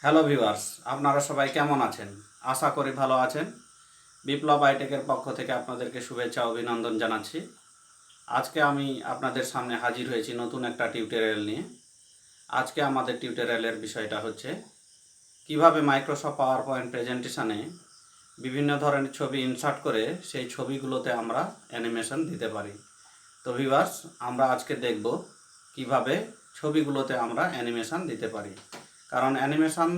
Hello viewers, আপনারা সবাই কেমন আছেন? আশা করি ভালো আছেন। বিপ্লব আই টেকের পক্ষ থেকে আপনাদেরকে শুভেচ্ছা ও অভিনন্দন জানাচ্ছি। আজকে আমি আপনাদের সামনে হাজির হয়েছি নতুন একটা টিউটোরিয়াল নিয়ে। আজকে আমাদের টিউটোরিয়ালের বিষয়টা হচ্ছে কিভাবে মাইক্রোসফট পাওয়ার পয়েন্ট প্রেজেন্টেশনে বিভিন্ন ধরনের ছবি ইনসার্ট করে সেই ছবিগুলোতে আমরা অ্যানিমেশন দিতে পারি। তো ভিউয়ার্স, আমরা আজকে দেখব কিভাবে ছবিগুলোতে আমরা অ্যানিমেশন দিতে পারি। কারণ অ্যানিমেশন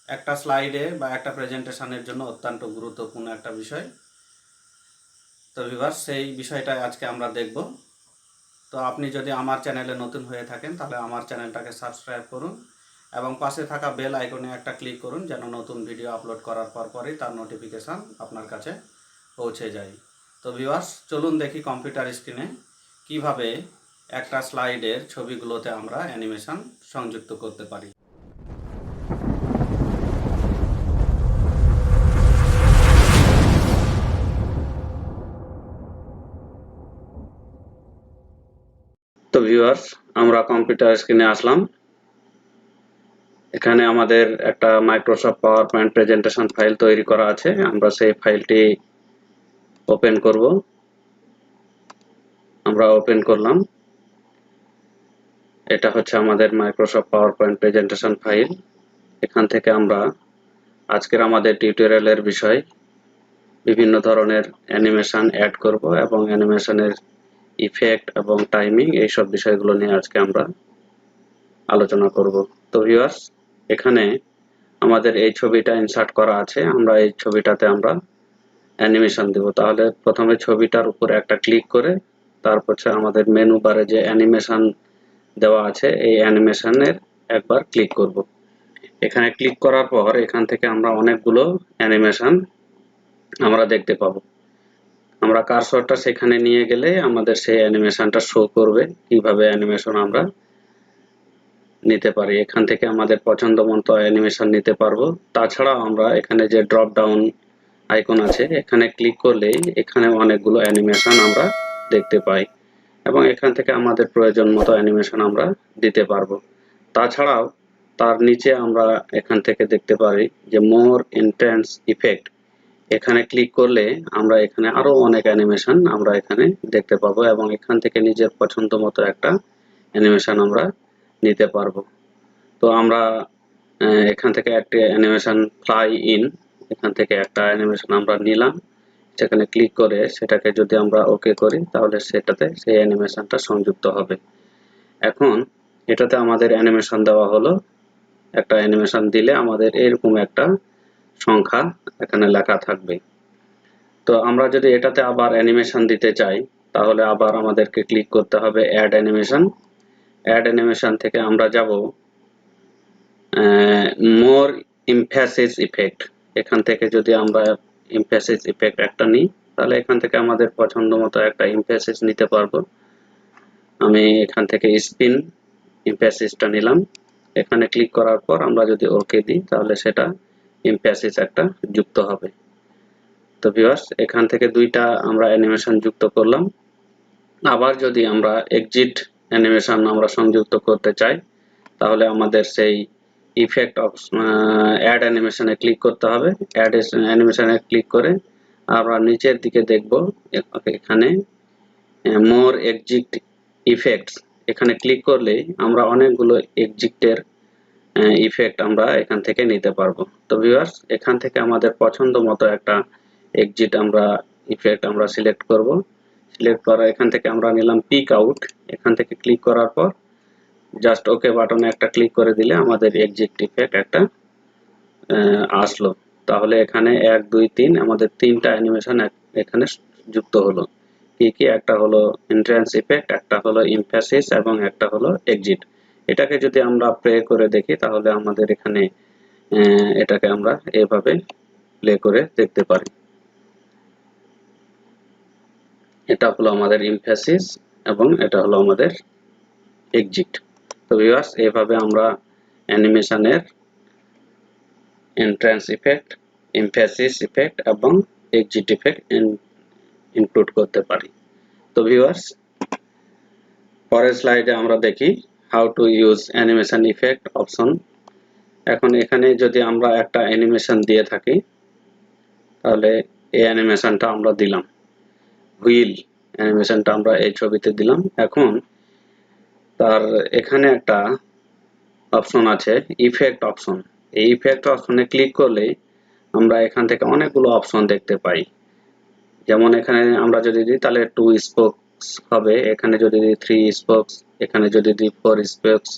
একটা স্লাইডে বা একটা প্রেজেন্টেশনের জন্য অত্যন্ত গুরুত্বপূর্ণ একটা বিষয়। তো ভিউয়ার্স, সেই বিষয়টাই আজকে আমরা দেখব। তো আপনি যদি আমার চ্যানেলে নতুন হয়ে থাকেন তাহলে আমার চ্যানেলটাকে সাবস্ক্রাইব করুন এবং পাশে থাকা বেল আইকনে একটা ক্লিক করুন যেন নতুন ভিডিও আপলোড করার পরই তার নোটিফিকেশান আপনার কাছে পৌঁছে যায়। তো ভিউয়ার্স, চলুন দেখি কম্পিউটার স্ক্রিনে কিভাবে একটা স্লাইডের ছবিগুলোতে আমরা অ্যানিমেশন সংযুক্ত করতে পারি। তো ভিউয়ার্স, আমরা কম্পিউটার স্ক্রিনে আসলাম। এখানে আমাদের একটা Microsoft power point presentation file তৈরি করা আছে। আমরা সেই ফাইলটি ওপেন করব। আমরা ওপেন করলাম। এটা হচ্ছে আমাদের Microsoft power point presentation file. এখান থেকে আমরা আজকের আমাদের টিউটোরিয়ালের বিষয় বিভিন্ন ধরনের অ্যানিমেশন অ্যাড করব এবং অ্যানিমেশনের ইফেক্ট এবং টাইমিং এইসব বিষয়গুলো নিয়ে আজকে আমরা আলোচনা করব। তো ভিউয়ার্স, এখানে আমাদের এই ছবিটা ইনসার্ট করা আছে। আমরা এই ছবিটাতে আমরা অ্যানিমেশন দেব। তাহলে প্রথমে ছবিটার উপর একটা ক্লিক করে তারপর আমাদের মেনু বারে যে অ্যানিমেশন দেওয়া আছে এই অ্যানিমেশনের একবার ক্লিক করব। এখানে ক্লিক করার পর এখান থেকে আমরা অনেকগুলো অ্যানিমেশন আমরা দেখতে পাবো। আমরা কার্সরটা সেখানে নিয়ে গেলে আমাদের সেই অ্যানিমেশনটা শো করবে কিভাবে অ্যানিমেশন আমরা নিতে পারি। এখান থেকে আমাদের পছন্দ মতো অ্যানিমেশন নিতে পারবো। তাছাড়াও আমরা এখানে যে ড্রপ ডাউন আইকন আছে এখানে ক্লিক করলেই এখানে অনেকগুলো অ্যানিমেশন আমরা দেখতে পাই এবং এখান থেকে আমাদের প্রয়োজন মতো অ্যানিমেশন আমরা দিতে পারবো। তাছাড়াও তার নিচে আমরা এখান থেকে দেখতে পারি যে মোর ইন্টেন্স ইফেক্ট। এখানে ক্লিক করলে আমরা এখানে আরো অনেক অ্যানিমেশন আমরা এখানে দেখতে পাবো এবং এখান থেকে নিজের পছন্দ মতো একটা অ্যানিমেশন আমরা নিতে পারবো। তো আমরা এখান থেকে একটা অ্যানিমেশন ফ্লাই ইন, এখান থেকে একটা অ্যানিমেশন আমরা নিলাম। সেখানে ক্লিক করে সেটাকে যদি আমরা ওকে করি তাহলে সেটাতে সেই অ্যানিমেশনটা সংযুক্ত হবে। এখন এটাতে আমাদের অ্যানিমেশন দেওয়া হলো। একটা অ্যানিমেশন দিলে আমাদের এরকম একটা সংখ্যা এখানে লেখা থাকবে। তো আমরা যদি এটাতে আবার অ্যানিমেশন দিতে চাই তাহলে আবার আমাদেরকে ক্লিক করতে হবে অ্যাড অ্যানিমেশন। অ্যাড অ্যানিমেশন থেকে আমরা যাব মোর এমফ্যাসিস ইফেক্ট। এখান থেকে যদি আমরা এমফ্যাসিস ইফেক্ট একটা নিই তাহলে এখান থেকে আমাদের পছন্দ মতো একটা এমফ্যাসিস নিতে পারবো। আমি এখান থেকে স্পিন এমফ্যাসিসটা নিলাম। এখানে ক্লিক করার পর আমরা যদি ওকে দিই তাহলে সেটা এমফ্যাসিস একটা যুক্ত হবে। তো ভিউয়ার্স, এখান থেকে দুইটা আমরা অ্যানিমেশন যুক্ত করলাম। আবার যদি আমরা এক্সিট অ্যানিমেশন আমরা সংযুক্ত করতে চাই তাহলে আমাদের সেই ইফেক্ট অ্যাড অ্যানিমেশনে ক্লিক করতে হবে। অ্যাড অ্যানিমেশনে ক্লিক করে আমরা নিচের দিকে দেখব এখানে মোর এক্সিট ইফেক্টস। এখানে ক্লিক করলে আমরা অনেকগুলো এক্সিটের ইফেক্ট আমরা এখান থেকে নিতে পারবো। তো ভিউয়ার্স, এখান থেকে আমাদের পছন্দ মতো একটা এক্সিট আমরা ইফেক্ট আমরা সিলেক্ট করব। সিলেক্ট করা এখান থেকে আমরা নিলাম পিক আউট। এখান থেকে ক্লিক করার পর জাস্ট ওকে বাটনে একটা ক্লিক করে দিলে আমাদের এক্সিট ইফেক্ট একটা আসলো। তাহলে এখানে 1 2 3 আমাদের তিনটা অ্যানিমেশন এখানে যুক্ত হলো। কি কি? একটা হলো এন্ট্রান্স ইফেক্ট, একটা হলো এমফ্যাসিস এবং একটা হলো এক্সিট। এটাকে যদি আমরা প্লে করে দেখি তাহলে আমাদের এখানে এটাকে আমরা এভাবে প্লে করে দেখতে পারি। এটা হলো আমাদের এমফ্যাসিস এবং এটা হলো আমাদের এক্সিট। তো ভিউয়ার্স, এইভাবে আমরা অ্যানিমেশনের এন্ট্রান্স ইফেক্ট, এমফ্যাসিস ইফেক্ট এবং এক্সিট ইফেক্ট ইনক্লুড করতে পারি। তো ভিউয়ার্স, পরের স্লাইডে আমরা দেখি how to use animation effect option এখন এখানে যদি আমরা একটা অ্যানিমেশন দিয়ে থাকি তাহলে এই অ্যানিমেশনটা আমরা দিলাম, হুইল অ্যানিমেশনটা আমরা এই ছবিতে দিলাম। এখন তার এখানে একটা অপশন আছে ইফেক্ট অপশন। এই ইফেক্ট অপশনে ক্লিক করলে আমরা এখান থেকে অনেকগুলো অপশন দেখতে পাই। যেমন এখানে আমরা যদি দিই তাহলে 2 স্পোকস হবে, এখানে যদি দিই 3 স্পোকস, এখানে যদি দিই 4 স্পোকস,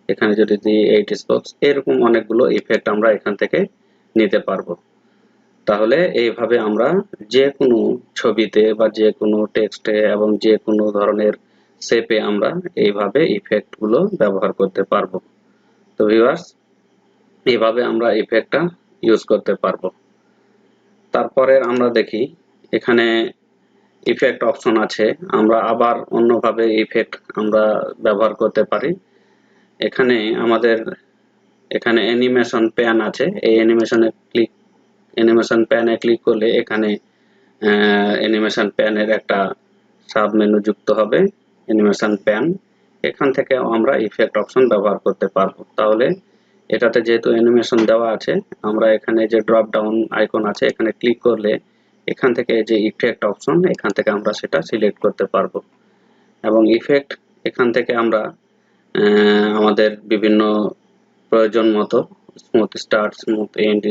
এখানে যদি দিই 8 স্পোকস, এরকম অনেকগুলো ইফেক্ট আমরা এখান থেকে নিতে পারবো। তাহলে এইভাবে আমরা যে কোনো ছবিতে বা যে কোনো টেক্সটে এবং যে কোনো ধরনের শেপে আমরা এইভাবে ইফেক্ট গুলো ব্যবহার করতে পারবো। তো ভিউয়ার্স, এইভাবে আমরা ইফেক্টটা ইউজ করতে পারবো। তারপরে আমরা দেখি এখানে ইফেক্ট অপশন আছে, আমরা আবার অন্যভাবে ইফেক্ট আমরা ব্যবহার করতে পারি। এখানে আমাদের এখানে অ্যানিমেশন প্যান আছে, এই অ্যানিমেশন প্যানে ক্লিক করলে এখানে অ্যানিমেশন প্যানের একটা সাব মেনু যুক্ত হবে, অ্যানিমেশন প্যান। এখান থেকে আমরা ইফেক্ট অপশন ব্যবহার করতে পারবো। তাহলে এটাতে যেহেতু অ্যানিমেশন দেওয়া আছে, আমরা এখানে যে ড্রপ ডাউন আইকন আছে এখানে ক্লিক করলে এখান থেকে যে ইফেক্ট অপশন এখান থেকে আমরা সেটা সিলেক্ট করতে পারবো। এবং ইফেক্ট এখান থেকে আমরা আমাদের বিভিন্ন প্রয়োজন মতো smooth start, smooth end,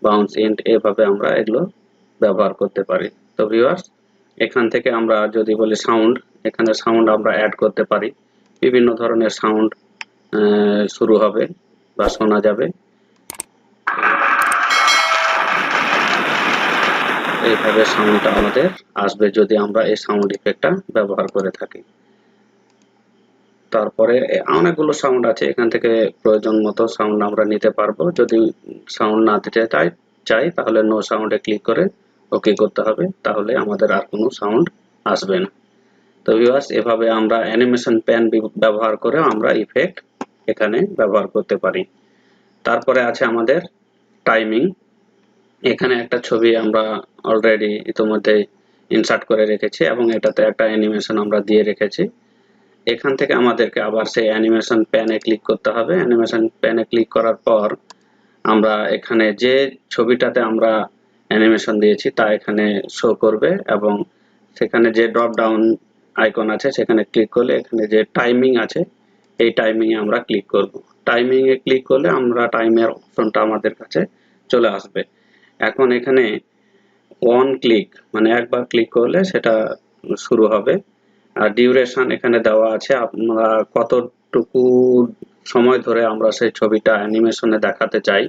bounce end, এভাবে আমরা এগুলো ব্যবহার করতে পারি। তো ভিউয়ার্স, এখান থেকে আমরা যদি বলি সাউন্ড, এখানে সাউন্ড আমরা অ্যাড করতে পারি। বিভিন্ন ধরনের সাউন্ড শুরু হবে বা শোনা যাবে, এইভাবে সাউন্ডটা আমাদের আসবে যদি আমরা এই সাউন্ড ইফেক্টটা ব্যবহার করে থাকি। তারপরে অনেকগুলো সাউন্ড আছে, এখান থেকে প্রয়োজন মতো সাউন্ড আমরা নিতে পারবো। যদি সাউন্ড না দিতে চাই তাহলে নো সাউন্ডে ক্লিক করে ওকে করতে হবে, তাহলে আমাদের আর কোনো সাউন্ড আসবে না। তো ভিউয়ার্স, এভাবে আমরা অ্যানিমেশন প্যান ব্যবহার করে আমরা ইফেক্ট এখানে ব্যবহার করতে পারি। তারপরে আছে আমাদের টাইমিং। এখানে একটা ছবি আমরা অলরেডি ইতিমধ্যে ইনসার্ট করে রেখেছি এবং এটাতে একটা অ্যানিমেশন আমরা দিয়ে রেখেছি। এখান থেকে আমাদেরকে আবার সেই অ্যানিমেশন প্যানে ক্লিক করতে হবে। অ্যানিমেশন প্যানে ক্লিক করার পর আমরা এখানে যে ছবিটাতে আমরা অ্যানিমেশন দিয়েছি তা এখানে শো করবে এবং সেখানে যে ড্রপ ডাউন আইকন আছে সেখানে ক্লিক করলে এখানে যে টাইমিং আছে এই টাইমিং এ আমরা ক্লিক করব। টাইমিং এ ক্লিক করলে আমরা টাইমের অপশনটা আমাদের কাছে চলে আসবে। এখন এখানে ওয়ান ক্লিক মানে একবার ক্লিক করলে সেটা শুরু হবে। আর ডিউরেশন এখানে দেওয়া আছে, আমরা কতটুকু সময় ধরে আমরা সেই ছবিটা অ্যানিমেশনে দেখাতে চাই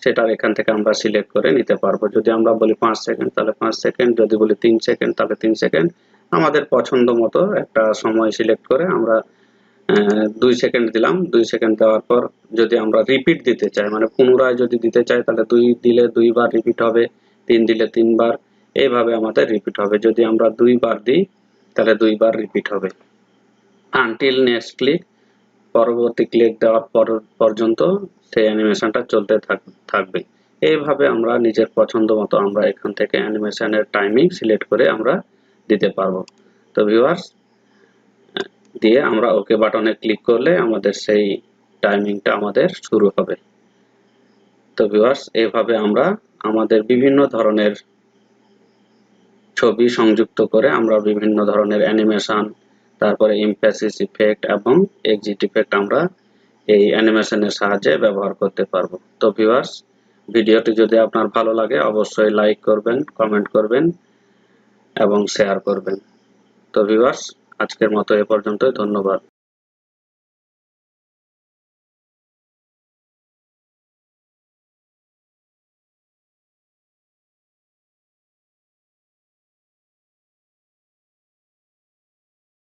সেটার এখান থেকে আমরা সিলেক্ট করে নিতে পারবো। যদি আমরা বলি 5 সেকেন্ড তাহলে 5 সেকেন্ড, যদি বলি 3 সেকেন্ড তাহলে 3 সেকেন্ড। আমাদের পছন্দ মতো একটা সময় সিলেক্ট করে আমরা 2 সেকেন্ড দিলাম। 2 সেকেন্ড দেওয়ার পর যদি আমরা রিপিট দিতে চাই মানে পুনরায় যদি দিতে চাই তাহলে 2 দিলে 2 বার রিপিট হবে, 3 দিলে 3 বার, এইভাবে আমাদের রিপিট হবে। যদি আমরা 2 বার দিই তাহলে 2 বার রিপিট হবে। আনটিল নেক্সট ক্লিক, পরবর্তী ক্লিক দেওয়ার পর্যন্ত সেই অ্যানিমেশনটা চলতে থাকবে। এইভাবে আমরা নিজের পছন্দ মতো আমরা এখান থেকে অ্যানিমেশনের টাইমিং সিলেক্ট করে আমরা দিতে পারবো। তো ভিউয়ার্স, দিয়ে আমরা ওকে বাটনে ক্লিক করলে আমাদের সেই টাইমিংটা আমাদের শুরু হবে। তো ভিউয়ার্স, এইভাবে আমরা আমাদের বিভিন্ন ধরনের ছবি সংযুক্ত করে আমরা বিভিন্ন ধরনের অ্যানিমেশন, তারপরে ইমপ্যাসিভ ইফেক্ট এবং এক্সিট ইফেক্ট আমরা এই অ্যানিমেশনের সাহায্যে ব্যবহার করতে পারবো। তো ভিউয়ার্স, ভিডিওটি যদি আপনার ভালো লাগে অবশ্যই লাইক করবেন, কমেন্ট করবেন এবং শেয়ার করবেন। তো ভিউয়ার্স, আজকের মতো এ পর্যন্তই। ধন্যবাদ।